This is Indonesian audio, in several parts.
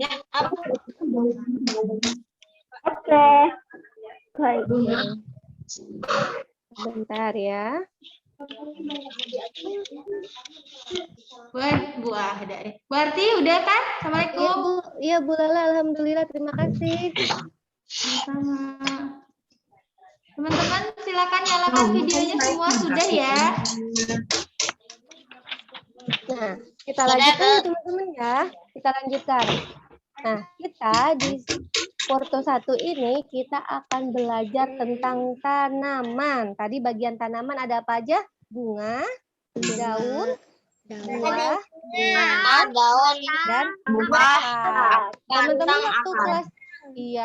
Ya, apa? Oke. Baik. Bentar ya. Buah dari. Berarti udah kan? Iya Assalamualaikum. Bu, iya Bu Lala, alhamdulillah, terima kasih. Sama. Teman-teman silakan nyalakan videonya semua sudah ya. Nah, kita lanjutkan ya teman-teman ya. Kita lanjutkan. Nah, kita di Porto 1 ini kita akan belajar tentang tanaman. Tadi bagian tanaman ada apa aja? Bunga, daun, buah, Daun. dan Buah. akar. Teman-teman waktu kelas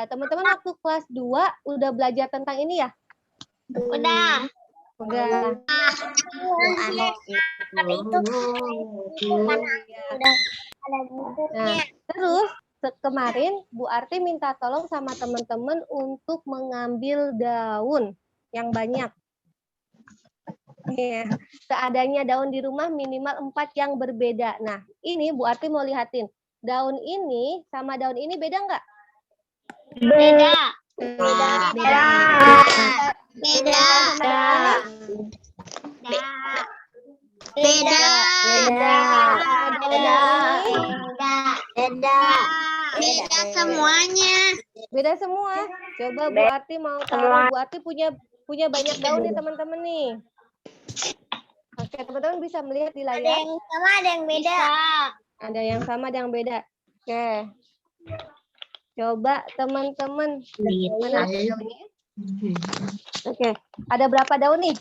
teman-teman waktu kelas 2 udah belajar tentang ini ya? Udah. Udah. Nah, terus kemarin Bu Arti minta tolong sama teman-teman untuk mengambil daun yang banyak. Iya, seadanya daun di rumah minimal 4 yang berbeda. Nah, ini Bu Arti mau lihatin. Daun ini sama daun ini beda nggak? Beda. Beda. Beda. Sama daun ini? Beda. Beda. Beda semuanya. Beda semua. Coba Bu Arti mau taruh. Bu Arti punya banyak daun nih teman-teman nih. Oke, teman-teman bisa melihat di Ada layar. yang sama, ada yang beda. Ada yang sama, ada yang beda. Oke. Coba teman-teman. Mana daunnya? Oke. Ada berapa daun nih?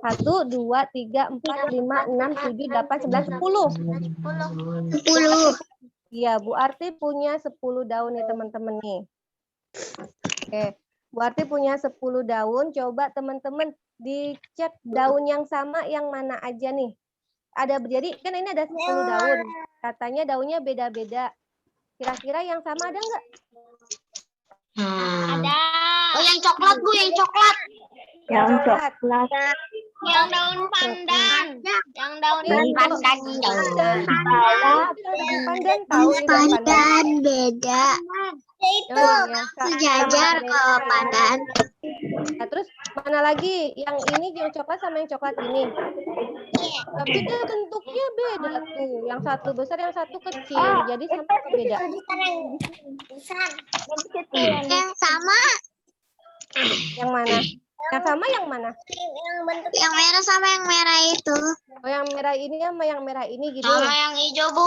1, 2, 3, 4, 5, 6, 7, 8, 9, 10. 10. Iya, Bu Arti punya 10 daun nih teman-teman nih. Oke. Bu Arti punya 10 daun. Coba teman-teman dicek daun yang sama yang mana aja nih. Jadi kan ini ada 10 daun. Katanya daunnya beda-beda. Kira-kira yang sama ada nggak? Ada. Oh, yang coklat, Bu, yang coklat. Yang coklat. Yang daun pandan. Yang daun pandan. Daun pandan tahu ini daun pandan. Beda. Itu Oh, iya. sejajar kalau pandan. Nah, terus mana lagi? Yang ini yang coklat sama yang coklat ini. Tapi dia bentuknya beda tuh. Yang satu besar, yang satu kecil. Jadi sama apa beda? Yang sama. Yang mana? Yang sama yang mana? Yang merah sama yang merah itu. Oh, yang merah ini sama yang merah ini gini. Sama yang hijau, Bu.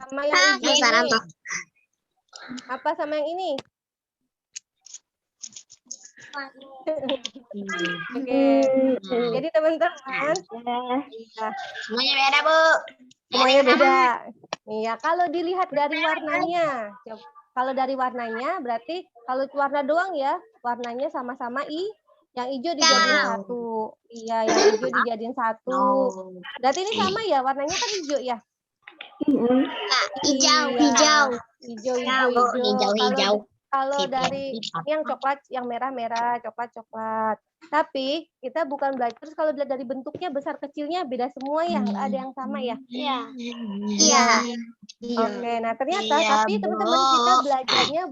Sama yang hijau Penasaran ini. tuh. Apa sama yang ini? Oke. Jadi teman-teman, Semuanya beda, Bu. semuanya beda. Iya, kalau dilihat dari warnanya. Kalau dari warnanya berarti kalau warna doang ya, warnanya sama-sama yang hijau dijadiin satu. Iya, yang hijau dijadiin satu. Berarti ini sama ya, warnanya kan hijau ya? Hijau, Iya. hijau. Hijau. Kalau dari yang coklat, yang merah-merah, coklat-coklat. Tapi kita bukan belajar, terus kalau dilihat dari bentuknya besar kecilnya beda semua ya, nggak ada yang sama ya. Iya. Oke, nah ternyata tapi teman-teman kita belajarnya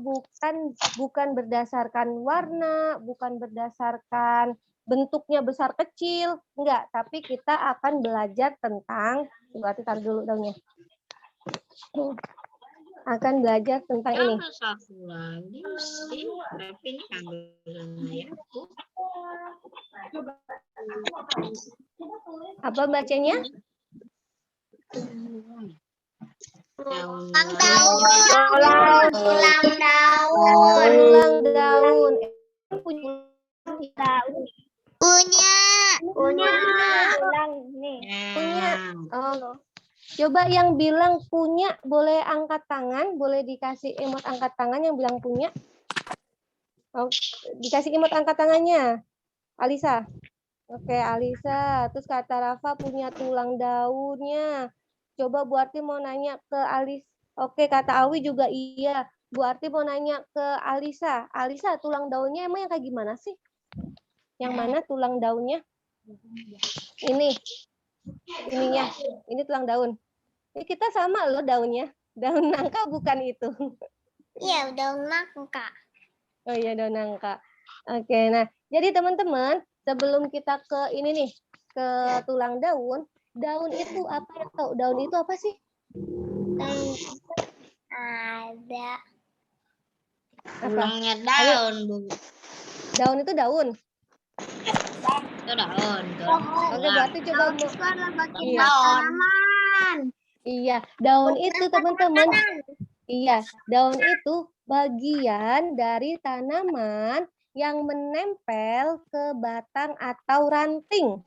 bukan berdasarkan warna, bukan berdasarkan bentuknya besar kecil, enggak. Tapi kita akan belajar tentang, berarti taruh dulu daunnya. Akan belajar tentang ini. Apa bacanya? Ulang daun. Ulang daun. Punya. Punya. Oh. Coba yang bilang punya boleh angkat tangan, boleh dikasih emot angkat tangan yang bilang punya. Oh, dikasih emot angkat tangannya. Alisa. Oke, Alisa. Terus kata Rafa punya tulang daunnya. Coba Bu Arti mau nanya ke Alis. Oke, kata Awi juga iya. Bu Arti mau nanya ke Alisa. Alisa, tulang daunnya emang yang kayak gimana sih? Yang mana tulang daunnya? Ini. Ininya. Ini tulang daun. Ini kita sama loh daunnya. Daun nangka bukan itu. Iya, daun nangka. Oh iya, daun nangka. Oke, nah jadi teman-teman sebelum kita ke ini nih, ke tulang daun, daun itu apa yang tahu? Daun itu apa sih? Ada. Apa? Tulangnya Ayo. daun, Bu. Daun itu daun. Itu daun. Oke, berarti coba Daun itu adalah bagian Iya. tanaman. Iya, daun itu teman-teman. Iya, daun itu bagian dari tanaman yang menempel ke batang atau ranting.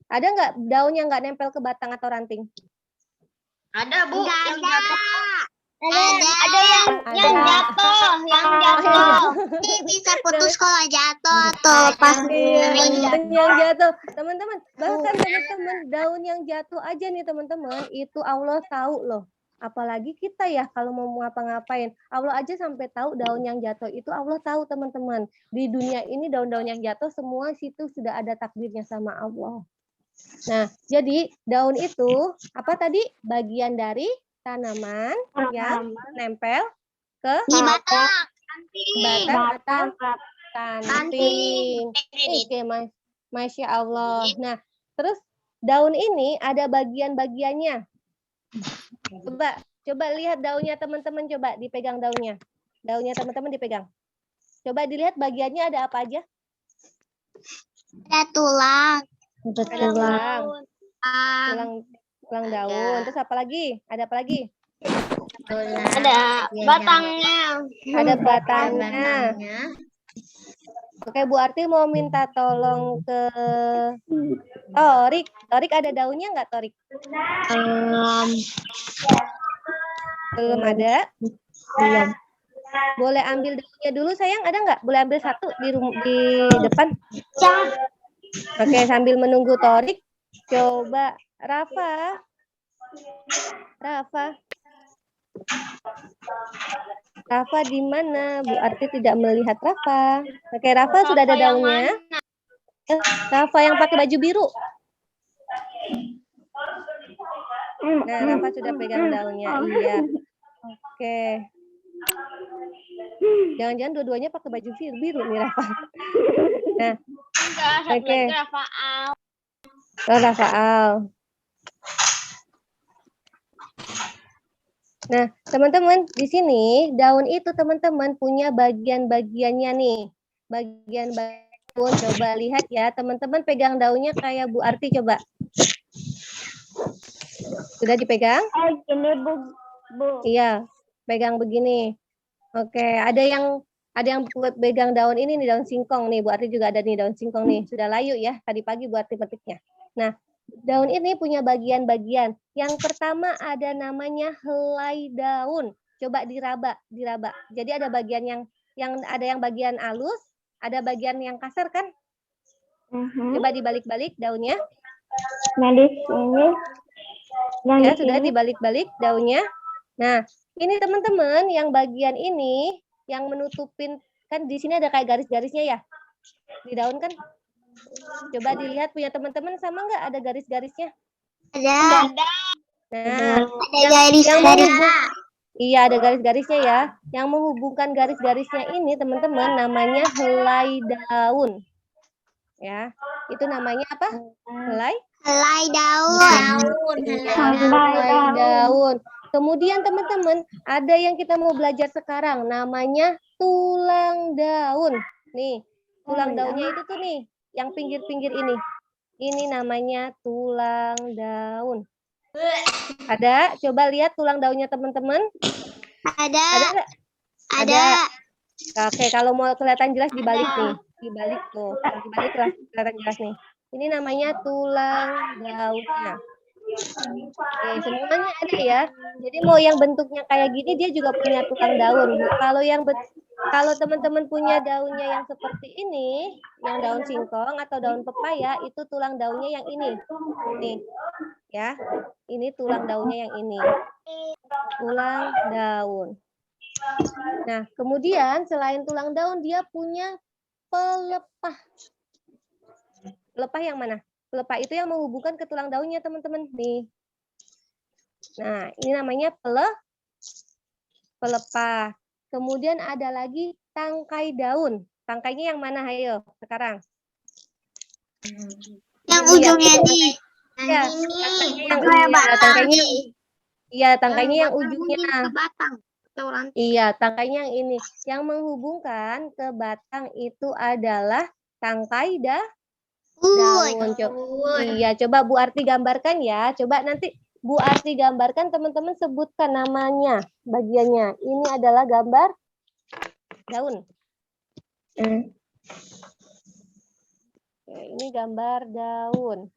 Ada nggak daun yang nggak nempel ke batang atau ranting? Ada, Bu. Nggak Yang ada. jatuh. Ada yang Ada. jatuh, yang jatuh. Ini bisa putus kalau jatuh atau pas Iya, main. yang jatuh. Teman-teman, bahkan teman-teman daun yang jatuh aja nih teman-teman, itu Allah tahu loh. Apalagi kita ya kalau mau ngapa-ngapain. Allah aja sampai tahu daun yang jatuh itu Allah tahu teman-teman. Di dunia ini daun-daun yang jatuh semua situ sudah ada takdirnya sama Allah. Nah, jadi daun itu apa tadi? Bagian dari tanaman yang nempel ke Di batang. batang atau ranting. Oke, Masya Allah. Nah, terus daun ini ada bagian-bagiannya. Coba lihat daunnya teman-teman, coba dipegang daunnya. Daunnya teman-teman dipegang. Coba dilihat bagiannya ada apa aja? Ada tulang. Ada tulang daun. Terus apa lagi? Ada apa lagi? Ada batangnya. Ada batangnya. Oke, Bu Arti mau minta tolong ke Torik. Torik ada daunnya nggak, Torik? Belum ada? Belum. Boleh ambil daunnya dulu, sayang. Ada nggak? Boleh ambil satu di depan? Oke, sambil menunggu Torik, coba Rafa. Rafa di mana? Bu Arti tidak melihat Rafa. Oke, Rafa sudah ada daunnya. Rafa yang pakai baju biru. Nah, Rafa sudah pegang daunnya. Iya. Oke. Jangan-jangan dua-duanya pakai baju biru nih, Rafa. Nah, oke. Rafaal. Nah, teman-teman, di sini daun itu teman-teman punya bagian-bagiannya nih. Bagian daun, coba lihat ya. Teman-teman pegang daunnya kayak Bu Arti, coba. Sudah dipegang? Gini, Bu. Iya, pegang begini. Oke, ada yang pegang daun ini nih, daun singkong nih. Bu Arti juga ada nih daun singkong nih. Sudah layu ya, tadi pagi Bu Arti petiknya. Nah, daun ini punya bagian-bagian. Yang pertama ada namanya helai daun. Coba diraba. Jadi ada bagian yang ada yang bagian halus, ada bagian yang kasar kan? Coba dibalik-balik daunnya. Nah, di sini. Ya, sudah dibalik-balik daunnya. Nah, ini teman-teman yang bagian ini yang menutupin, kan di sini ada kayak garis-garisnya ya. Di daun kan. Coba dilihat punya teman-teman sama nggak ada garis-garisnya? Ada. Nah, iya ada garis-garisnya ya. Yang menghubungkan garis-garisnya ini teman-teman namanya helai daun. Ya, itu namanya apa? Helai daun. Helai daun. Kemudian teman-teman ada yang kita mau belajar sekarang namanya tulang daun. Nih, tulang daunnya itu tuh nih, yang pinggir-pinggir ini. Ini namanya tulang daun. Ada? Coba lihat tulang daunnya teman-teman. Ada. Nggak? Ada. Oke, kalau mau kelihatan jelas dibalik nih. Dibalik tuh. Dibalik kelihatan jelas nih. Ini namanya tulang daunnya. Oke, semuanya ada ya. Jadi mau yang bentuknya kayak gini dia juga punya tulang daun. Kalau teman-teman punya daunnya yang seperti ini, yang daun singkong atau daun pepaya, itu tulang daunnya yang ini. Nih. Ya. Ini tulang daunnya yang ini. Tulang daun. Nah, kemudian selain tulang daun dia punya pelepah. Pelepah yang mana? Pelepah itu yang menghubungkan ke tulang daunnya, teman-teman. Nih. Nah, ini namanya pelepah. Kemudian ada lagi tangkai daun. Tangkainya yang mana, ayo sekarang? Yang Ini ujungnya yang- nih. Ya, tangkainya iya, tangkainya yang ujungnya. Ke batang atau rantai. Iya, tangkainya yang ini. Yang menghubungkan ke batang itu adalah tangkai daun. Iya, coba Bu Arti gambarkan ya. Coba nanti Bu Arti gambarkan, teman-teman sebutkan namanya, bagiannya. Ini adalah gambar daun. Oke, ini gambar daun.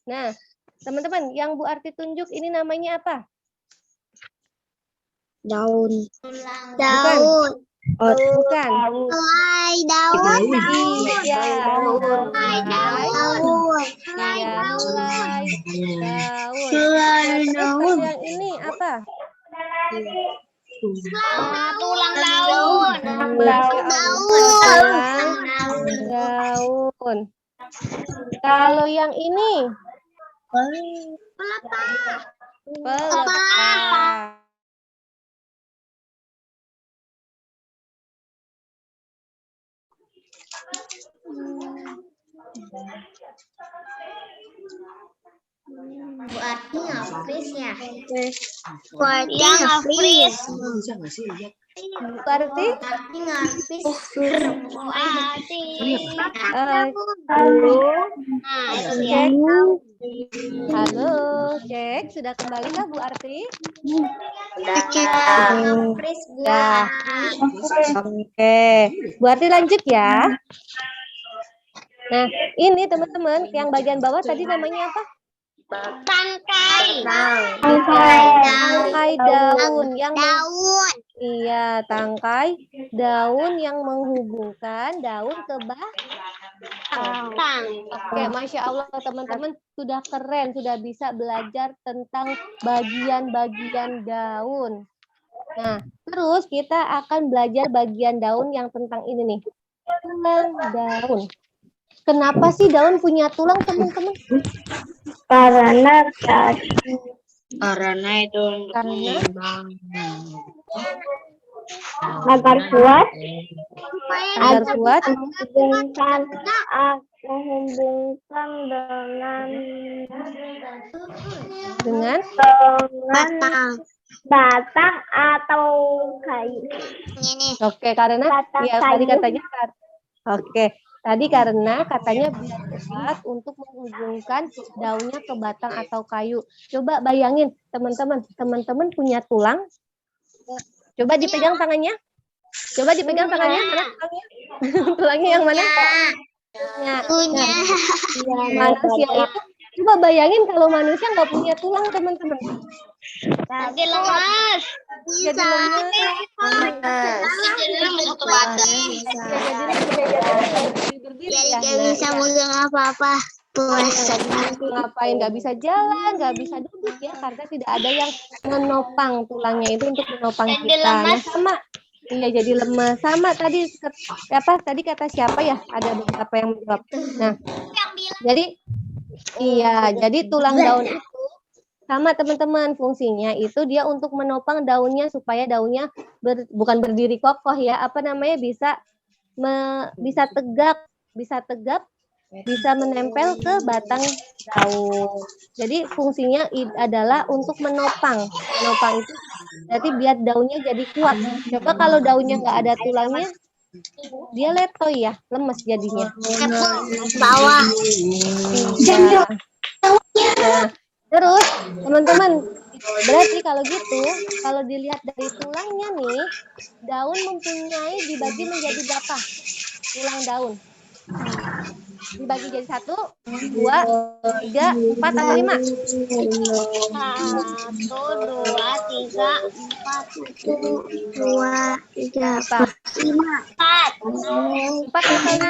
Nah, teman-teman, yang Bu Arti tunjuk ini namanya apa? Daun. Daun. Bukan. Helai daun. Iya, Helai daun. Iya, helai daun. Helai Nah, terus daun. kalau yang ini apa? Tulang daun. Masya Allah, tulang daun. Kalau yang ini pelepah. Bu Arti ngapris ya? Yang freeze. Bisa nggak sih lihat? Berarti Arti ngapris. cek. Halo, cek. Sudah kembalikah Bu Arti? Ngapris Bu. Ya. Oke. Bu Arti lanjut ya. Nah, ini teman-teman, yang bagian bawah tadi namanya apa? Tangkai. Tangkai daun yang Daun. iya, tangkai daun yang menghubungkan daun ke Batang. Oke, Masya Allah teman-teman sudah keren, sudah bisa belajar tentang bagian-bagian daun. Nah, terus kita akan belajar bagian daun yang tentang ini nih, tulang daun. Kenapa sih daun punya tulang, teman-teman? Karena Karena itu untuk Karena menyeimbang. agar kuat agar kuat menghubungkan dengan Batang. batang atau kayu. Ini. oke, karena Batang ya tadi kayu. katanya oke. Tadi karena katanya biar cepat untuk menghubungkan daunnya ke batang atau kayu. Coba bayangin teman-teman, teman-teman punya tulang. Coba dipegang tangannya. Coba dipegang tangannya, mana tulangnya? Tulangnya yang mana? Nah, Punya. manusia itu, coba bayangin kalau manusia nggak punya tulang, teman-teman. Jadi lemas. Jadi lemes. Jadi lemas ke batang. Jadi gak bisa megang apa-apa. Puasa. Ngapain, nggak bisa jalan, nggak bisa duduk ya, karena tidak ada yang menopang tulangnya itu untuk menopang Jadi kita. Nah, lemas. sama, iya jadi lemes. Sama tadi apa? Tadi kata siapa ya? Ada beberapa yang menjawab. Nah, jadi iya, jadi tulang daun itu sama teman-teman, fungsinya itu dia untuk menopang daunnya supaya daunnya bukan berdiri kokoh ya, apa namanya, bisa tegap, bisa menempel ke batang daun. Jadi fungsinya adalah untuk menopang. Menopang itu berarti biar daunnya jadi kuat. Coba kalau daunnya nggak ada tulangnya, dia letoy ya, lemes jadinya. Bawah. Iya. Nah, terus teman-teman, berarti kalau gitu, kalau dilihat dari tulangnya nih, daun mempunyai dibagi menjadi berapa? Tulang daun. Dibagi jadi 1, 2, 3, 4, atau 5? 1, 2, 3, 2, 3, Apa? 4. 4 atau 5?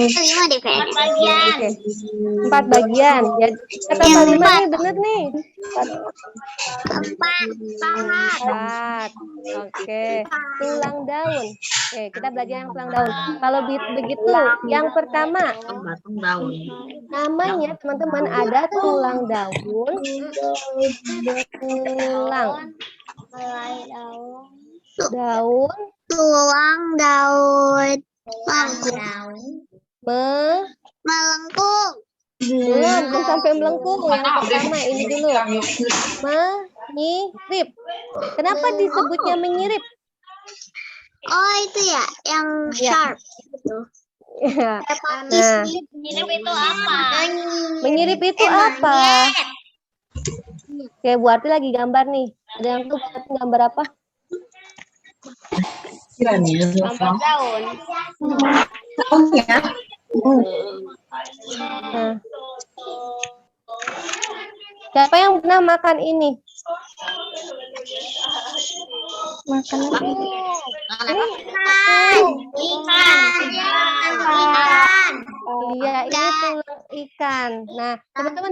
5 deh, Fer. Bagian. Oke. 4 bagian. Jadi kata Mbak Lima nih bener nih. 4. 4. Oke, tulang daun. Oke, kita belajar yang tulang daun. Kalau begitu, yang pertama Batang daun. namanya teman-teman ada tulang daun, tulang daun, Tulang daun. Melengkung. belum sampai melengkung. Yang pertama ini dulu, menyirip. Kenapa disebutnya menyirip? Oh itu ya, yang Ya. sharp. Ya. Nah, Menyirip itu apa? menyirip itu apa? Oke, Bu Arti lagi gambar nih. Ada yang tahu Bu Arti gambar apa? Gambar daun. Nah. Siapa yang pernah makan ini? Makan apa? Iya, ini tulang ikan. Nah, teman-teman,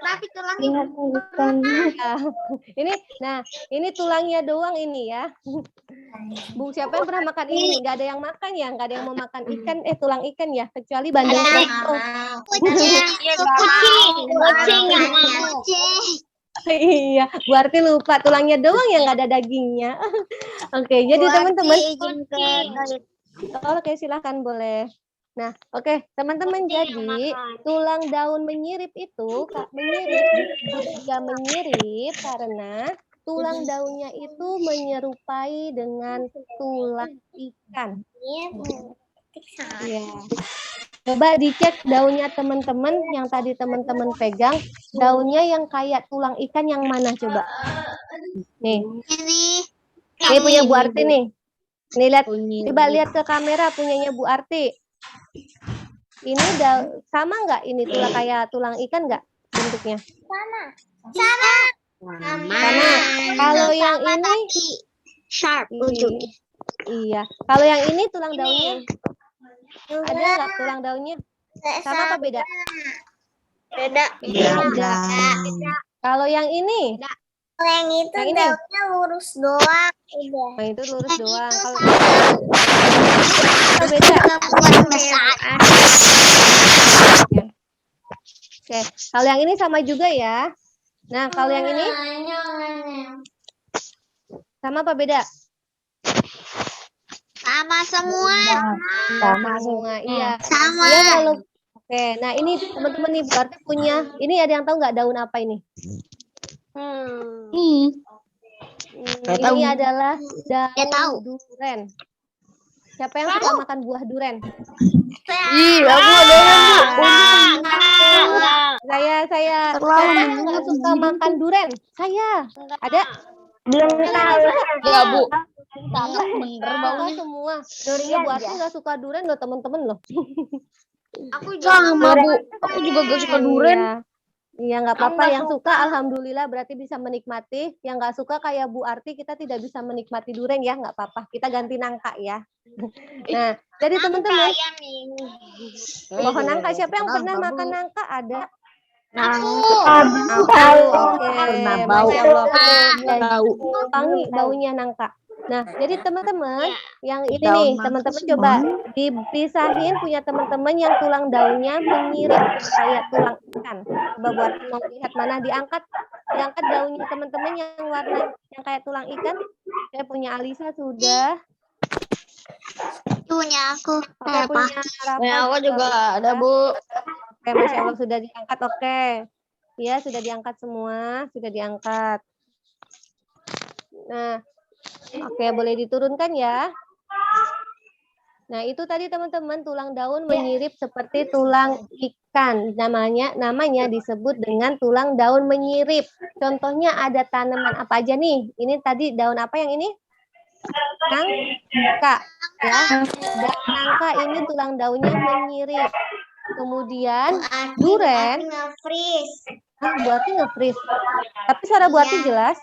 Tapi tulang lihat ikan. Ya. Ini tulangnya doang ini ya. Bu, siapa yang pernah makan ini? Nggak ada yang makan ya? Nggak ada yang mau makan ikan, tulang ikan ya? Kecuali bandeng. Kucing nggak mau. Iya, Bu Arti lupa tulangnya doang yang nggak ada dagingnya. Oke, jadi teman-teman. Oke, silahkan boleh. Nah, oke, teman-teman, jadi tulang daun menyirip itu, dia menyirip karena tulang daunnya itu menyerupai dengan tulang ikan. Ya. Coba dicek daunnya teman-teman yang tadi teman-teman pegang, daunnya yang kayak tulang ikan yang mana coba? Nih. Ini punya Bu Arti nih. Nih lihat, coba lihat ke kamera punyanya Bu Arti. Ini sama nggak ini tulang kayak tulang ikan nggak bentuknya? Sama. Kalau yang ini Sharp. iya. Kalau yang ini tulang daunnya ada nggak tulang daunnya? Sama apa beda? Beda. Beda. Kalau yang ini? Yang itu Yang ini? daunnya lurus doang. Nah, itu lurus doang. Kalau beda. Oke. Kalau yang ini sama juga ya. Nah, kalau yang ini sama apa beda? Sama semua. Sama semua. Iya. Sama. Iya kalau oke. Nah, ini teman-teman nih berarti punya. Ini ada yang tahu nggak daun apa ini? Ini adalah daun duren. Siapa yang suka makan buah duren? Iya, aku ada Saya suka makan duren. Saya. Ada? Belum tahu. Enggak, Bu. Bener baunya semua. Durinya Bu Arti nggak suka duren loh teman-teman loh. Aku sama, Bu. Aku juga gak suka duren. Iya nggak apa-apa. Yang suka alhamdulillah berarti bisa menikmati. Yang nggak suka kayak Bu Arti kita tidak bisa menikmati duren ya nggak apa-apa. Kita ganti nangka ya. Nah jadi teman-teman pohon nangka siapa yang pernah makan nangka ada? Aku. Oke. Masya Allah. Wangi baunya nangka. Nah, jadi teman-teman yang ini nih, teman-teman coba dipisahin punya teman-teman yang tulang daunnya menyirip kayak tulang ikan. Coba buat mau lihat mana diangkat daunnya teman-teman yang warna yang kayak tulang ikan. Saya punya Alisa sudah. Punya aku. Oke, punya Rafa. Aku juga ada, Bu. Oke, Masya Allah sudah diangkat. Oke. Ya, sudah diangkat semua, sudah diangkat. Nah, oke, boleh diturunkan ya. Nah, itu tadi teman-teman tulang daun menyirip seperti tulang ikan. Namanya disebut dengan tulang daun menyirip. Contohnya ada tanaman apa aja nih? Ini tadi daun apa yang ini? Nangka. Ya. Dan nangka ini tulang daunnya menyirip. Kemudian duren. Bu Arti nge-freeze. Tapi suara Bu Arti jelas?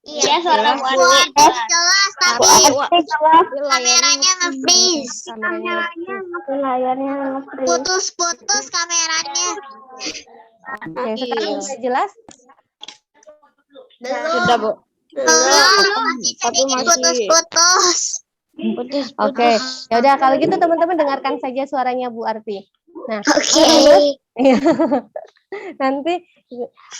Iya, suara Bu Arti Jelas, tapi kameranya nge-freeze. Layarnya nge-freeze. Putus-putus kameranya. Oke, sekarang sudah jelas? Sudah, Bu. Tapi masih Putus-putus. Oke, ya udah kalau gitu teman-teman dengarkan saja suaranya Bu Arti. Nah, Oke. iya. Nanti,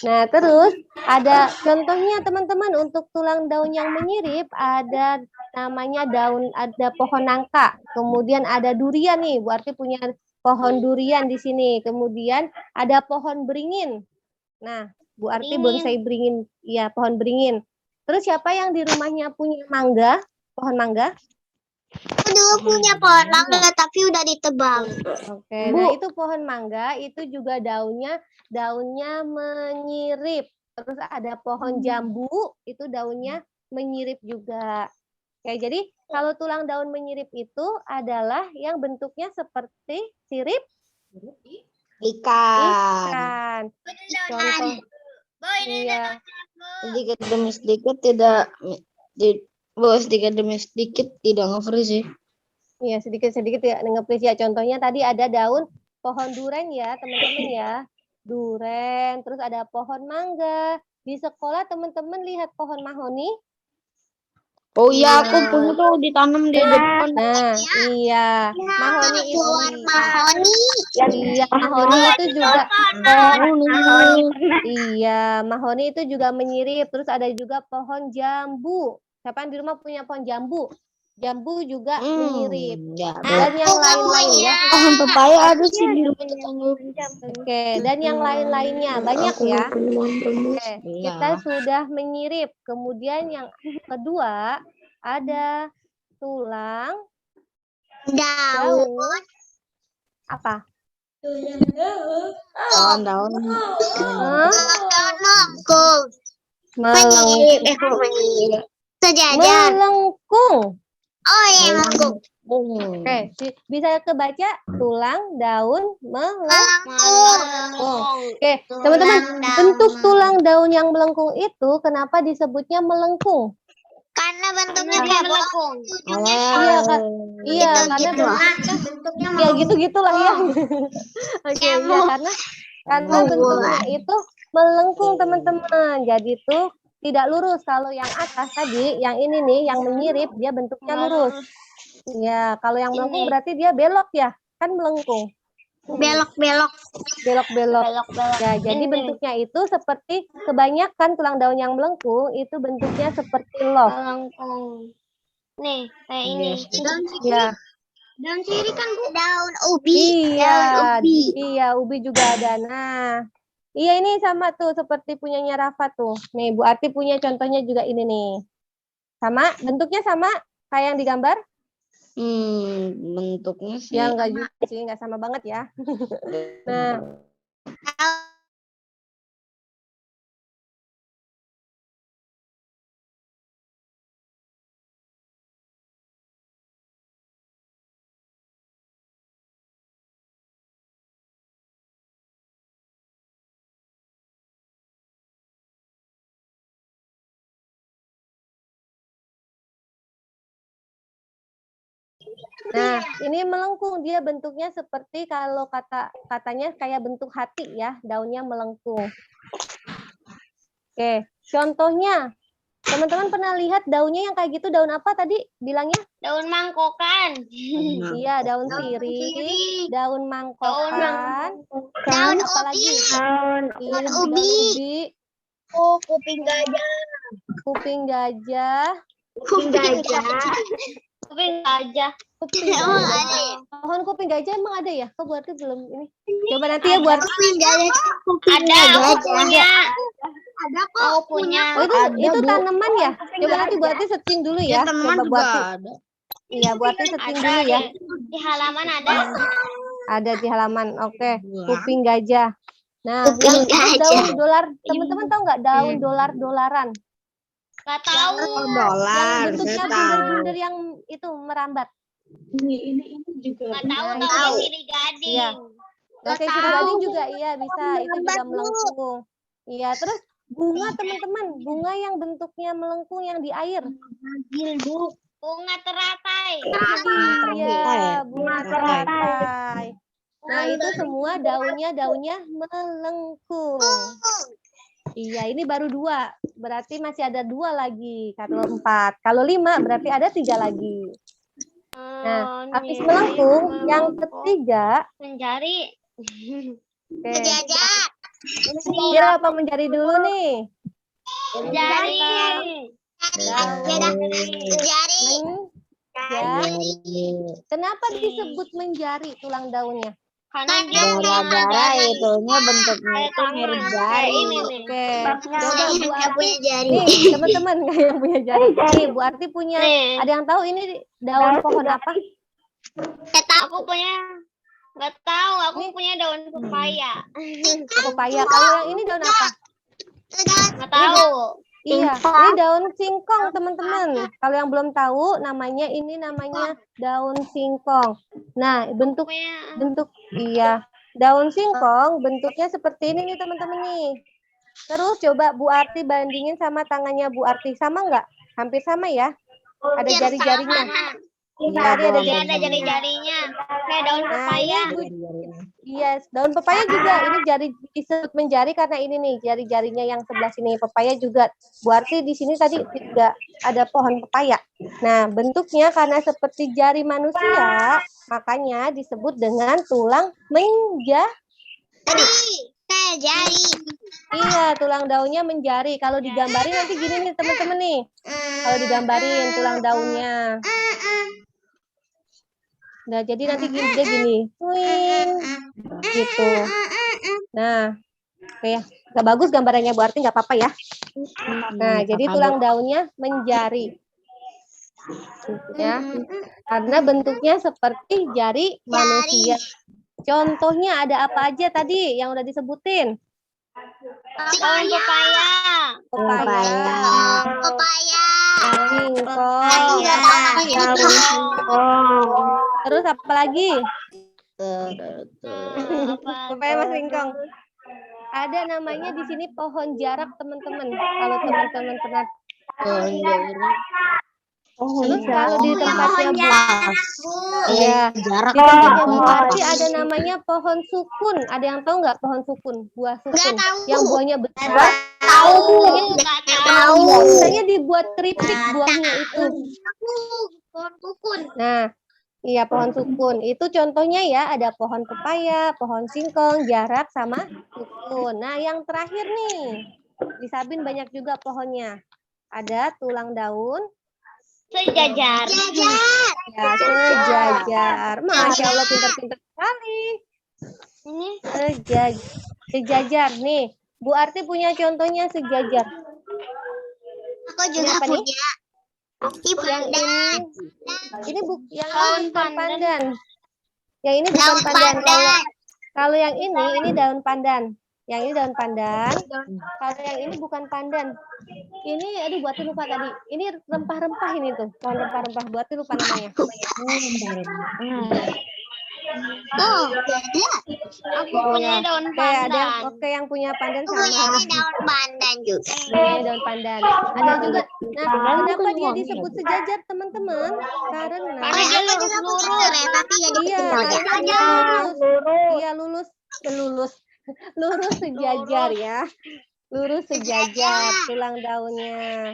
nah terus ada contohnya teman-teman untuk tulang daun yang menyirip ada namanya ada pohon nangka, kemudian ada durian nih, Bu Arti punya pohon durian di sini, kemudian ada pohon beringin. Nah, Bu Arti bonsai beringin, iya pohon beringin. Terus siapa yang di rumahnya punya mangga, pohon mangga? Aku dulu punya pohon mangga tapi udah ditebang. Oke, nah itu pohon mangga itu juga daunnya menyirip. Terus ada pohon jambu itu daunnya menyirip juga. Oke, jadi kalau tulang daun menyirip itu adalah yang bentuknya seperti sirip ikan. ikan. Contoh, iya. Sedikit demi sedikit sedikit demi sedikit tidak nge-freeze sih. Iya, sedikit-sedikit ya nge-freeze ya. Contohnya tadi ada daun pohon duren ya, teman-teman ya. Duren, terus ada pohon mangga. Di sekolah teman-teman lihat pohon mahoni? Oh iya, aku punya tuh ditanam di depan. Nah, iya. Mahoni itu. Mahoni. Iya, mahoni itu juga. Iya, mahoni itu juga menyirip. Terus ada juga pohon jambu. Siapa yang di rumah punya pohon jambu? Jambu juga menyirip. Ya, Dan yang lain-lain ya. pohon pepaya ada sih di rumah tetangga. Oke, dan yang lain-lainnya banyak ya. Oke, Iya. kita sudah menyirip. Kemudian yang kedua ada tulang Daun. apa? Daun. Hah? Daun melengkung. Melengkung. Menyirip. Sejajar. Melengkung. Oh iya melengkung. Oke, bisa kebaca tulang daun melengkung. Oke, teman-teman, bentuk tulang daun yang melengkung itu kenapa disebutnya melengkung? Karena bentuknya kayak melengkung. Iya, iya, karena bentuknya ya gitu-gitulah ya. Oke, iya karena bentuknya itu melengkung teman-teman. Jadi itu tidak lurus. Kalau yang atas tadi, yang ini nih, yang menyirip dia bentuknya lurus. Ya, kalau yang melengkung berarti dia belok ya, kan melengkung. Belok-belok. Belok-belok. Ya, jadi bentuknya itu seperti kebanyakan tulang daun yang melengkung itu bentuknya seperti loaf. melengkung. Nih, kayak ini. Ya. Daun siri kan daun ubi. Iya, Daun ubi. iya, ubi juga ada. Nah, iya ini sama tuh seperti punyanya Rafa tuh. Nih, Bu Arti punya contohnya juga ini nih. Sama, bentuknya sama kayak yang digambar? Bentuknya sih. Ya enggak juga sih, enggak sama banget ya. Nah, nah, ini melengkung, dia bentuknya seperti kalau katanya kayak bentuk hati ya, daunnya melengkung. Oke, contohnya, teman-teman pernah lihat daunnya yang kayak gitu, daun apa tadi bilangnya? Daun mangkokan. Iya, daun sirih, daun mangkokan, Daun apa ubi. lagi? Daun Iya, daun ubi. ubi, Oh, kuping gajah. kuping gajah, Kuping gajah. Kuping gajah. kuping Emang gajah. ada ya? Pohon kuping gajah emang ada ya? Kok berarti belum ini? Coba nanti ya buat. Kuping gajah. Kuping Ada, aku gajah. punya. Ada kok. Aku punya. Oh itu tanaman ya? Coba nanti buatnya searching dulu ya. Teman Coba juga buatnya. ada. Iya, buatnya searching Ada dulu ya. di halaman ada. Ada di halaman. Oke, kuping gajah. Nah, Kuping yang gajah. daun dolar, teman-teman tahu nggak daun dolar-dolaran? Gak tahu. Yang bentuknya bunder-bunder yang itu merambat. Gak tahu Nah, tahu sirih gading. Iya. Oke, sirih gading juga iya bisa, itu juga melengkung. Iya, terus bunga teman-teman, bunga yang bentuknya melengkung yang di air. Bunga teratai. Iya, bunga teratai. Nah, itu semua daunnya melengkung. Iya, ini baru 2. Berarti masih ada 2 lagi. Kalau 4. Kalau 5 berarti ada 3 lagi. Nah, habis melengkung, yang ketiga, Mencari. oke. Sejajar. Kira apa menjadi dulu nih? Mencari. Jari. Kenapa disebut menjari tulang daunnya? Karena dia Gara-gara itunya bentuknya kayak itu mirip tangan. jari. Kayak ini nih. Oke, Babnya coba orang Bu Yang Arti. punya jari. Nih, teman-teman nggak yang punya jari. Nih, Bu Arti punya. Nih. Ada yang tahu ini daun pohon apa? Aku punya nggak tahu. Aku punya daun pepaya. Pepaya. Kalau yang ini daun apa? Nggak tahu. Iya, ini daun singkong, teman-teman. Kalau yang belum tahu, namanya daun singkong. Nah, bentuk iya. Daun singkong bentuknya seperti ini nih, teman-teman nih. Terus coba Bu Arti bandingin sama tangannya Bu Arti. Sama nggak? Hampir sama ya? Ada jari-jarinya. Tadi ada Dia ada jari-jarinya. Kayak daun pepaya. Iya, daun pepaya juga. Ini jari disebut menjari karena ini nih jari-jarinya yang sebelah sini. Pepaya juga. Bu Arti di sini tadi juga ada pohon pepaya. Nah, bentuknya karena seperti jari manusia, makanya disebut dengan tulang menjari. Jari. Iya, tulang daunnya menjari. Kalau digambarin nanti gini nih teman-teman nih. Kalau digambarin tulang daunnya. Nah, jadi nanti dia gini. Wing. Gitu. Nah, oke ya. Gak bagus gambarannya Bu Arti, nggak apa-apa ya. Nah, jadi tulang daunnya menjari. Ya. Karena bentuknya seperti jari manusia. Contohnya ada apa aja tadi yang udah disebutin? Daun pepaya. Pepaya. Singkong. Terus apa lagi? Pepaya mas singkong. Ada namanya di sini pohon jarak, teman-teman. Kalau teman-teman pernah. Terus kalau di tempatnya Bu, ya, di tempatnya Bu Arti ada namanya pohon sukun. Ada yang tahu nggak pohon sukun? Buah sukun yang buahnya besar. Tahu. Biasanya dibuat keripik buahnya itu. Nah, iya pohon sukun. Itu contohnya ya, ada pohon pepaya, pohon singkong, jarak, sama sukun. Nah, yang terakhir nih, di Sabin banyak juga pohonnya. Ada tulang daun. Sejajar. Ya, sejajar. Masya Allah, pintar-pintar sekali. Ini Sejajar nih. Bu Arti punya contohnya sejajar. Aku juga Apa nih? punya. Yang ini yang Daun ini bukan pandan. pandan. Yang ini bukan Daun pandan. pandan. Kalau yang ini daun pandan. Yang ini daun pandan. Kalau yang ini bukan pandan. Ini aduh buatnya lupa tadi. Ini rempah-rempah ini tuh. Pohon rempah-rempah, buatnya lupa namanya. Oh, Aku punya daun Oke, ada yang pandan. yang punya pandan aku punya sama. daun pandan juga. Ini daun pandan. Ada juga. Nah, kenapa dia disebut sejajar, teman-teman? Karena Karena dia Aku juga punya keren, tapi gak iya, dikenal karena ya. dia lurus. Iya, lurus sejajar ya. Lurus sejajar tulang daunnya.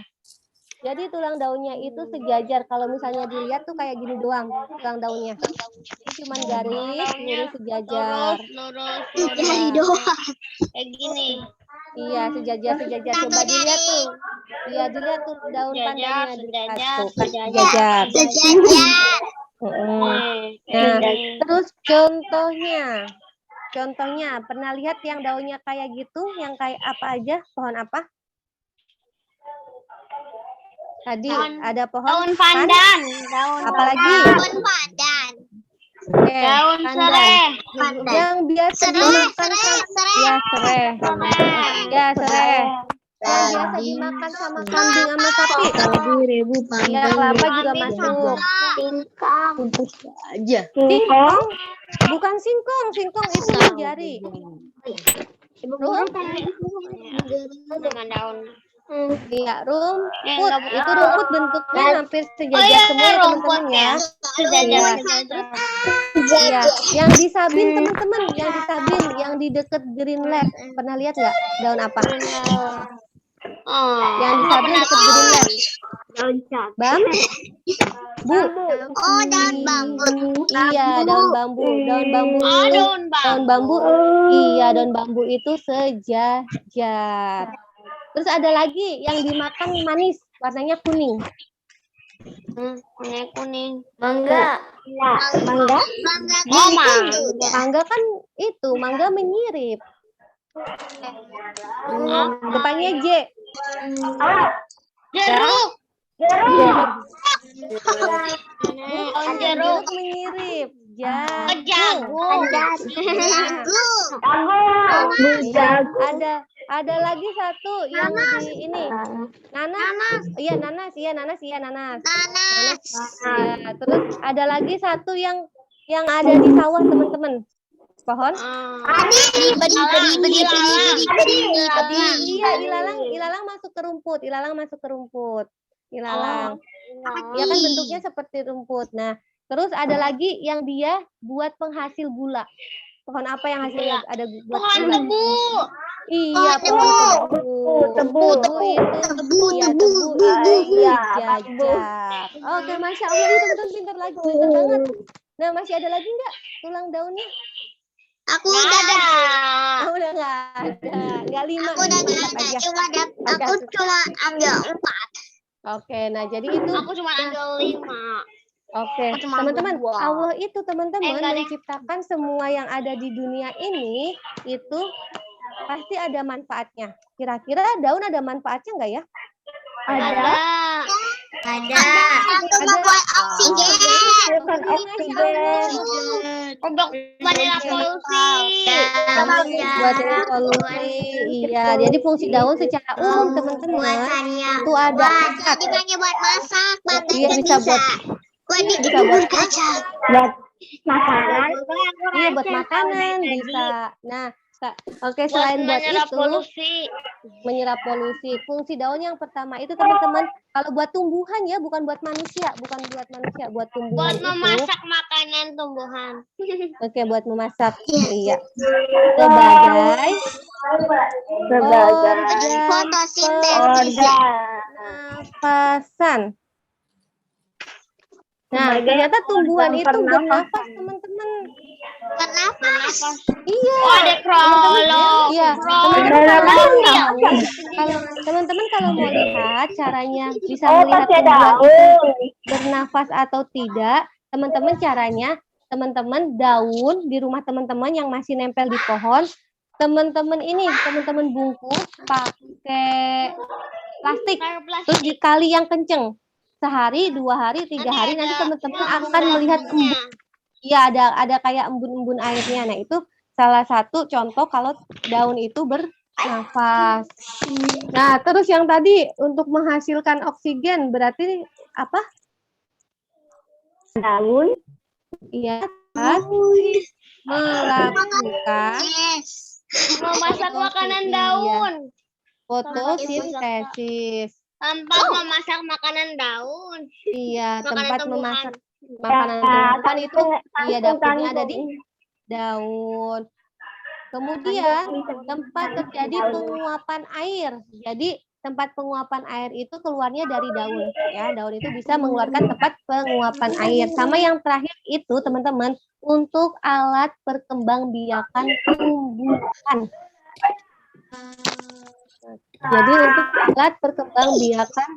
Jadi tulang daunnya itu sejajar. Kalau misalnya dilihat tuh kayak gini doang tulang daunnya. Ini cuma garis lurus sejajar. Lurus. Jari doang. Kayak gini. Iya, sejajar. Coba dilihat tuh. Iya, dilihat tuh daun pandannya. Sejajar. Sejajar. Sejajar. Nah, terus contohnya pernah lihat yang daunnya kayak gitu, yang kayak apa aja? Pohon apa? Tadi ada pohon Daun pandan. apalagi? Daun pandan. Oke, Daun pandan. serai. Pandan. Yang biasa dimakan ya serai. Ya serai. Yang biasa dimakan sama kambing sama sapi. Ya kelapa juga masuk. aja. Singkong? Bukan singkong. Singkong itu jari. Dengan daun. Iya, rumput. nggak Itu rumput bentuknya hampir Oh sejajar iya, semua ya rumput teman-teman ya. Iya. Iya, yang di Sabin teman-teman, yang di Sabin, yang di deket Greenland, pernah lihat nggak daun apa? Oh, Yang di nggak Sabin pernah deket tahu. Greenland, Bam? Bu, Oh, daun bambu. iya daun bambu Oh, itu, daun bambu. iya daun bambu itu sejajar. Terus ada lagi yang dimakan manis, warnanya kuning. Kuning. Mangga. Mangga? Oh, mangga. Mangga kan itu, mangga menyirip. Depannya J. Jeruk. Bukan jeruk menyirip. Jagung. Ada lagi satu yang di ini. Nanas. Iya, nanas. Nanas. Ya, terus ada lagi satu yang ada di sawah, teman-teman. Pohon? Iya, ilalang masuk ke rumput. Ilalang. Dia kan bentuknya seperti rumput. Nah, terus ada lagi yang dia buat penghasil gula. Pohon apa yang hasilnya ada buat Pohon gula? tebu. Iya, pohon tebu. Tebu itu jajar. Oke, Masya Allah, ini teman-teman pintar banget. Nah, masih ada lagi nggak tulang daunnya? Aku Nggak udah ada. Oh, udah nggak ada. Nggak 5. Aku udah aja. Aku cuma ambil 4. Oke, nah jadi itu. Aku cuma ambil 5. Oke, Aku cuma teman-teman, ambil 2. Allah itu teman-teman Enggak deh. menciptakan semua yang ada di dunia ini itu pasti ada manfaatnya. Kira-kira daun ada manfaatnya nggak ya? Ada. Aku mau buat oksigen. Untuk menyerap polusi. Buat polusi, iya. Jadi fungsi daun secara umum teman-teman itu ada empat. Jadi banyak buat masak. Iya, bisa buat Buat bikin bisa buat bubur kacang. Makanan. iya buat makanan bisa. Nah, oke, Buat selain buat menyerap itu polusi. menyerap polusi. Fungsi daun yang pertama itu teman-teman kalau buat tumbuhan ya, bukan buat manusia, buat tumbuhan Buat itu. memasak makanan tumbuhan. Oke, buat memasak. Iya. Sebagai organ Fotosintesis. pernafasan. Nah, ternyata tumbuhan itu bernafas, teman-teman. Bernafas. Iya. Oh, ada krolok. Iya, teman-teman kalau mau lihat caranya bisa melihat tumbuhan itu bernafas atau tidak, teman-teman daun di rumah teman-teman yang masih nempel di pohon, teman-teman bungkus pakai plastik, terus dikali yang kenceng. Sehari, 2 hari, 3 hari nanti teman-teman akan melihat embun. Iya, ada kayak embun-embun airnya. Nah, itu salah satu contoh kalau daun itu bernafas. Nah, terus yang tadi untuk menghasilkan oksigen berarti apa? Daun. Iya, kan? Melakukan Memasak makanan daun. fotosintesis. Tempat memasak makanan daun. Iya, Makanan tempat tumbuhan. memasak makanan tumbuhan itu iya dapurnya ada di daun. Kemudian tempat terjadi penguapan air. Jadi tempat penguapan air itu keluarnya dari daun ya. Daun itu bisa mengeluarkan tempat penguapan air. Sama yang terakhir itu teman-teman untuk alat perkembangbiakan tumbuhan. Jadi untuk alat perkembangbiakan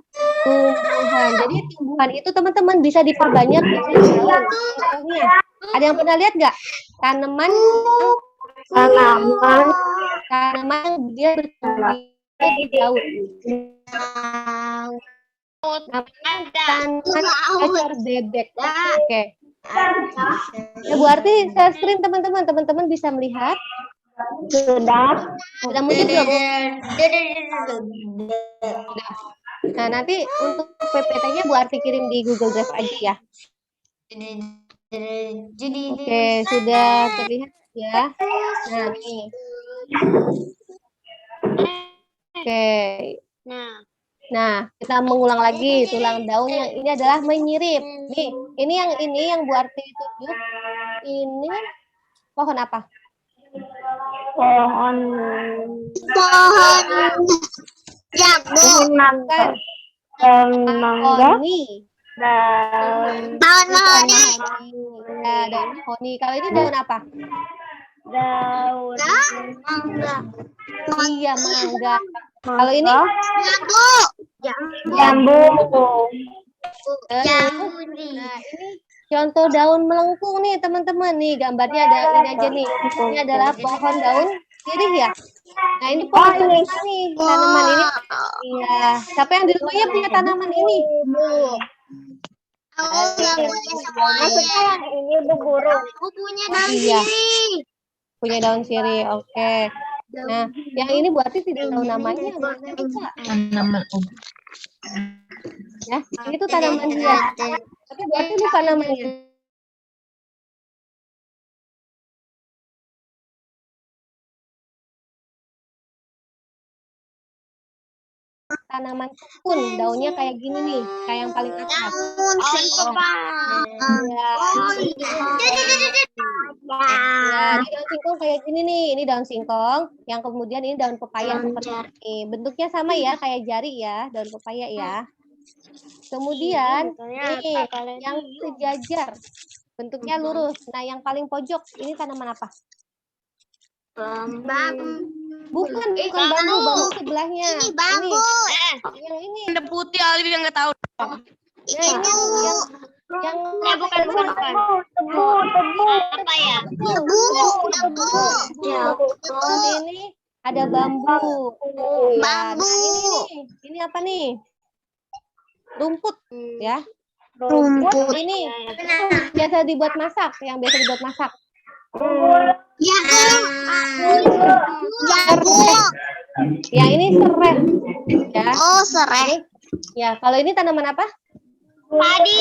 tumbuhan. Jadi tumbuhan itu teman-teman bisa diperbanyak dengan daun. Contohnya, ada yang pernah lihat nggak? Tanaman yang dia bertumbuh di daun. Tanaman kacor bebek. Oke. Ya, berarti saya screen teman-teman. Teman-teman bisa melihat. Sudah muncul belum? Nah, nanti untuk PPT-nya Bu Arti kirim di Google Drive aja ya. Oke, sudah terlihat ya. Nah, nih. Oke. Nah, Nah, kita mengulang lagi tulang daun yang ini adalah menyirip. Nih, ini yang Bu Arti tunjuk. Ini pohon apa? Pohon Jambu. Bukan. mangga. Mahoni. Daun Pohon Bukan mahoni. mahoni. Ya, daun mahoni. Kalau ini daun apa? daun Mangga. Iya, mangga. Kalau ini Jambu. jambu. terus. Nah, ini contoh daun melengkung nih, teman-teman. Nih, gambarnya ada ini aja nih. Ini adalah pohon daun sirih ya. Nah, ini pohon apa nih? Tanaman ini. Iya. Siapa yang di rumahnya punya tanaman ini? Aku nggak punya semuanya. yang ini Bu Guru. Aku punya daun Iya. sirih. Punya daun sirih. Oke. Nah, yang ini berarti tidak tahu namanya. Namanya bisa. Tanaman Ya, ini tuh tanaman dia. Tapi berarti lupa namanya. Tanaman sukun, daunnya kayak gini nih, kayak yang paling atas. Daun singkong. Ya, ya, ini daun singkong kayak gini nih. Ini daun singkong, yang kemudian ini daun pepaya seperti ini. Bentuknya sama ya, kayak jari ya, daun pepaya ya. Kemudian nih, yang sejajar, bentuknya lurus. Nah, yang paling pojok, ini tanaman apa? Bukan bambu sebelahnya. Ini bambu. Yang ini. ada putih Alif yang nggak tahu. Nah, ini yang bukan. Tebu. Apa ya? Tebu. Terus ini ada bambu. Ya, nah ini apa nih? Rumput ya. Rumput. Ini biasa dibuat masak, yang biasa dibuat masak. Jambu. Ya, ini serai. Ya. Oh, serai. Ya, kalau ini tanaman apa? Padi.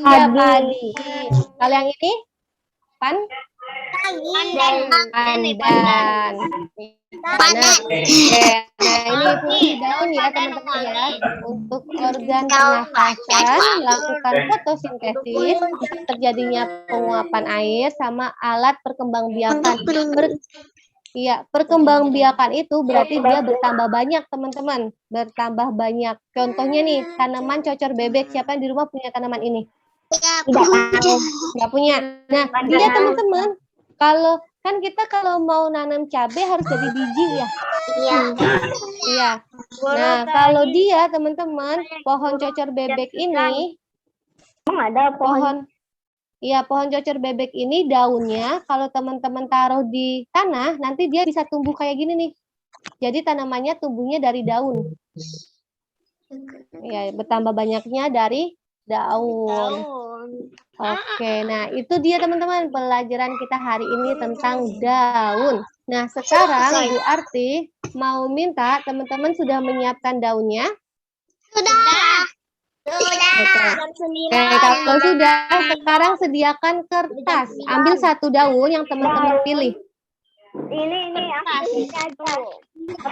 Iya, padi. Kalau yang ini? Pandan. Pandan. Pandan. Oke, nah ini fungsi daun ya teman-teman ya. Untuk organ pernafasan, melakukan fotosintesis, terjadinya penguapan air, sama alat perkembangbiakan. Iya, perkembangbiakan itu berarti dia bertambah banyak teman-teman, bertambah banyak. Contohnya nih, tanaman cocor bebek. Siapa yang di rumah punya tanaman ini? Nggak punya. Nah, iya teman-teman. Kalau kan kita kalau mau nanam cabai harus dari biji ya. Iya. Nah, kalau dia teman-teman, pohon cocor bebek ini, Ada pohon cocor bebek ini daunnya kalau teman-teman taruh di tanah, nanti dia bisa tumbuh kayak gini nih. Jadi tanamannya tumbuhnya dari daun. Ya, bertambah banyaknya dari daun. Oke, nah itu dia teman-teman pelajaran kita hari ini tentang daun. Nah, sekarang Bu Arti mau minta teman-teman sudah menyiapkan daunnya? Sudah. Oke, kalau sudah, sekarang sediakan kertas. Ambil satu daun yang teman-teman pilih. ini aku aja.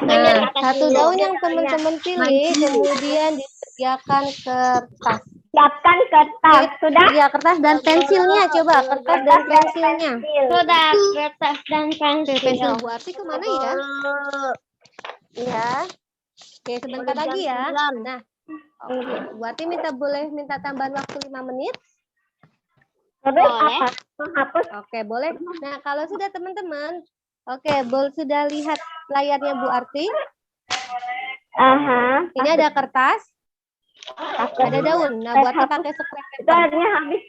Nah, satu daun yang teman-teman pilih, kemudian disediakan kertas. Siapkan kertas. Sudah? Iya, kertas dan pensilnya. Coba, kertas dan pensilnya. Sudah kertas dan Oke, pensil pensil. Bu Arti kemana ya? Iya. Oke, sebentar lagi ya. Nah, oke, Bu Arti boleh minta tambahan waktu 5 menit? Terus Boleh. apa? Menghapus. Oke, boleh. Nah, kalau sudah teman-teman, oke, sudah lihat layarnya Bu Arti. Aha. Ini ada kertas, ada daun. Nah, Bu Arti pakai scrap Itu paper. airnya habis.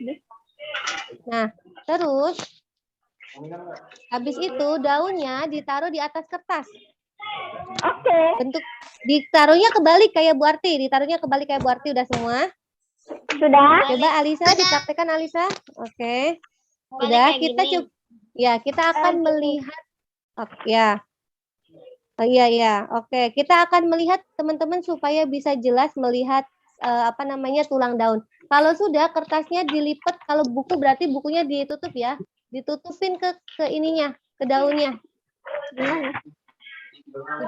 Nah, terus habis itu daunnya ditaruh di atas kertas. Oke. Bentuk ditaruhnya kebalik kayak Bu Arti, udah semua. Sudah? Coba Alisa dipraktekkan Alisa. Oke. Sudah, kita akan melihat ya. Oh, iya. Oke, kita akan melihat teman-teman supaya bisa jelas melihat tulang daun. Kalau sudah kertasnya dilipat, kalau buku berarti bukunya ditutup ya. Ditutupin ke ininya, ke daunnya.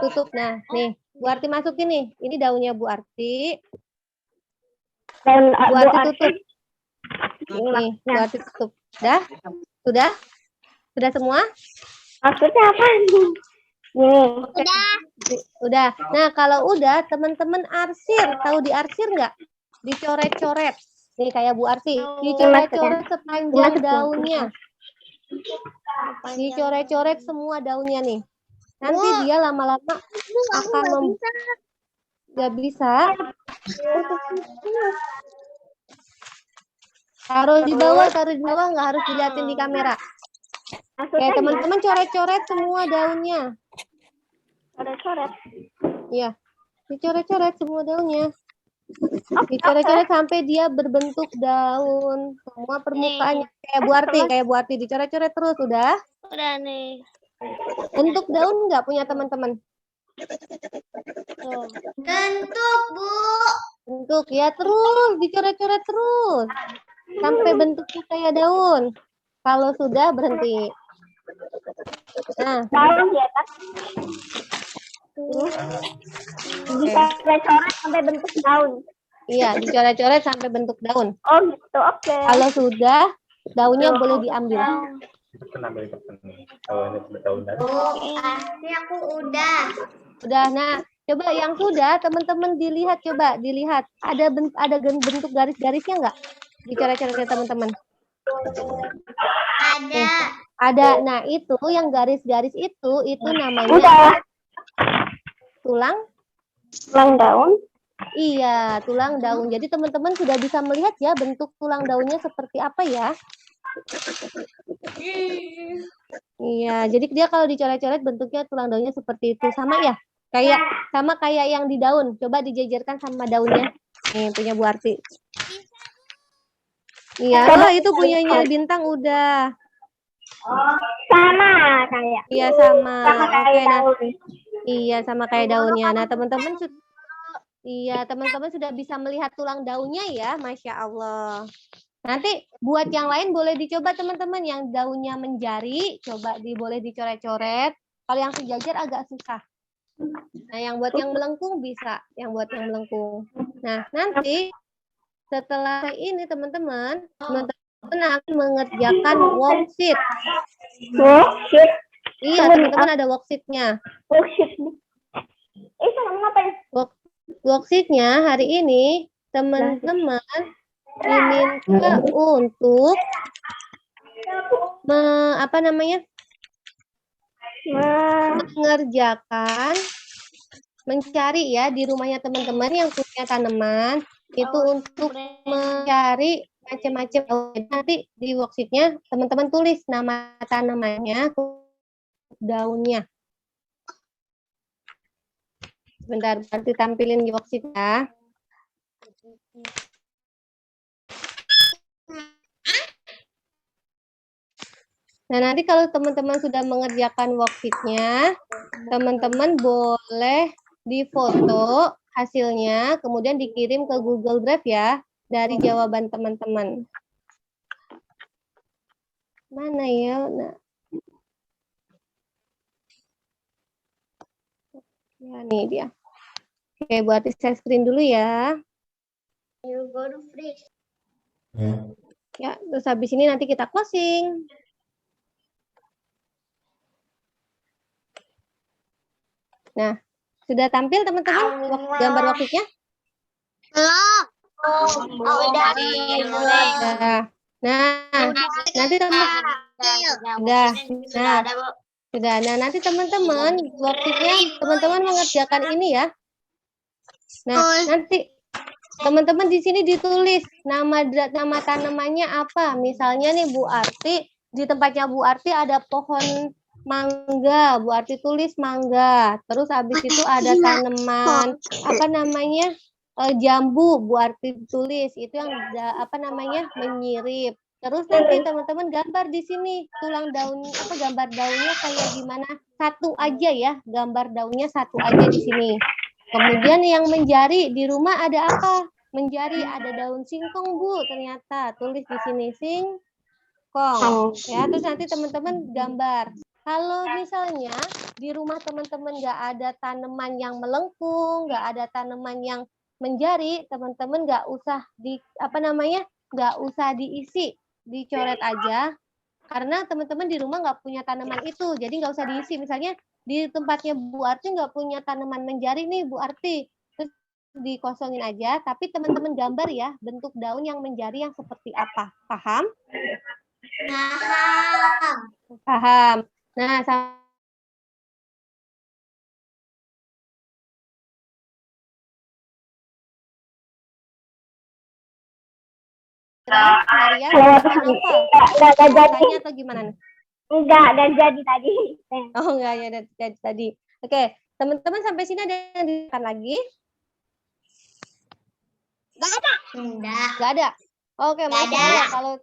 Ditutup. Nah, nih, Bu Arti masukin nih. Ini daunnya Bu Arti. Dan Bu Arti tutup. Nih, Bu Arti tutup. Sudah? Sudah? Sudah semua? maksudnya apa nih? Oke. Udah. Nah, kalau udah, teman-teman arsir. Tahu diarsir nggak? Dicoret-coret. Nih, kayak Bu Arti. Dicoret-coret sepanjang daunnya. Dicoret-coret semua daunnya nih. Nanti dia lama-lama akan nggak bisa. Taruh di bawah, nggak harus dilihatin di kamera. Oke, teman-teman coret-coret semua daunnya. Coret-coret. Iya, dicoret-coret semua daunnya. Dicoret-coret sampai dia berbentuk daun. Semua permukaannya kayak Bu Arti dicoret-coret terus, udah. Udah nih. Bentuk daun nggak punya teman-teman? Bentuk, Bu. Bentuk ya terus dicoret-coret terus sampai bentuknya kayak daun. Kalau sudah berhenti. Nah, Daun ya kan? Bisa coret sampai bentuk daun. iya dicoret-coret sampai bentuk daun. Oh gitu, oke. Kalau sudah, daunnya boleh diambil. Ini aku udah. Sudah, nah coba yang sudah teman-teman dilihat, coba dilihat ada bentuk garis-garisnya nggak? Dicoret-coret teman-teman. Ada. Ada. Nah itu yang garis-garis itu namanya Udah. tulang. Tulang daun. Iya, tulang daun. Jadi teman-teman sudah bisa melihat ya bentuk tulang daunnya seperti apa ya? Iya, jadi dia kalau dicoret-coret bentuknya tulang daunnya seperti itu. Sama ya? Sama kayak yang di daun. Coba dijajarkan sama daunnya. Nih, punya Bu Arti. Iya, itu punyanya Bintang udah. Sama kayak. Iya, sama. Sama kayak Oke, nah. daun. Iya, sama kayak daunnya. Nah, teman-teman sudah bisa melihat tulang daunnya ya, Masya Allah. Nanti buat yang lain boleh dicoba teman-teman, yang daunnya menjari, coba boleh dicoret-coret. Kalau yang sejajar agak susah. Nah, yang buat yang melengkung bisa, yang buat yang melengkung. Nah, nanti setelah ini teman-teman akan mengerjakan worksheet. Worksheet. Iya, teman-teman ada worksheetnya. Worksheet. Sama ngapain? Worksheetnya hari ini teman-teman diminta untuk mengerjakan, mencari ya di rumahnya teman-teman yang punya tanaman itu untuk mencari macam-macam. Nanti di worksheetnya teman-teman tulis nama tanamannya, daunnya. Sebentar, nanti tampilin di worksheet ya. Nah, nanti kalau teman-teman sudah mengerjakan worksheet-nya, teman-teman boleh difoto hasilnya, kemudian dikirim ke Google Drive ya, dari jawaban teman-teman. Mana ya? Nah. Ya, nih dia. Oke, buat share screen dulu ya. You go to freeze. Ya, terus habis ini nanti kita closing. Nah, sudah tampil teman-teman gambar worksheet-nya? Belum. Udah. Nah, nanti teman-teman sudah. Nah, sudah. Nah, nanti teman-teman worksheet-nya teman-teman mengerjakan ini ya. Nah, nanti teman-teman di sini ditulis nama tanamannya apa. Misalnya nih Bu Arti, di tempatnya Bu Arti ada pohon mangga, Bu Arti tulis mangga. Terus habis itu ada tanaman jambu, Bu Arti tulis. Itu yang menyirip. Terus nanti teman-teman gambar di sini tulang daun gambar daunnya kayak gimana? Satu aja ya, gambar daunnya satu aja di sini. Kemudian yang menjari di rumah ada apa? Menjari ada daun singkong, Bu, ternyata. Tulis di sini singkong. Ya, terus nanti teman-teman gambar. Kalau misalnya di rumah teman-teman nggak ada tanaman yang melengkung, nggak ada tanaman yang menjari, teman-teman nggak usah nggak usah diisi, dicoret aja. Karena teman-teman di rumah nggak punya tanaman itu, jadi nggak usah diisi. Misalnya di tempatnya Bu Arti nggak punya tanaman menjari nih Bu Arti, terus dikosongin aja. Tapi teman-teman gambar ya bentuk daun yang menjari yang seperti apa, paham? Paham. Paham. Nah, Maria, hafal bahasanya atau gimana nih? Enggak, dan jadi tadi. Oh enggak ya dari tadi. Oke, teman-teman sampai sini ada yang ditanyakan lagi? Enggak. Enggak ada. Oke, Nggak Masya ada. Allah. Kalau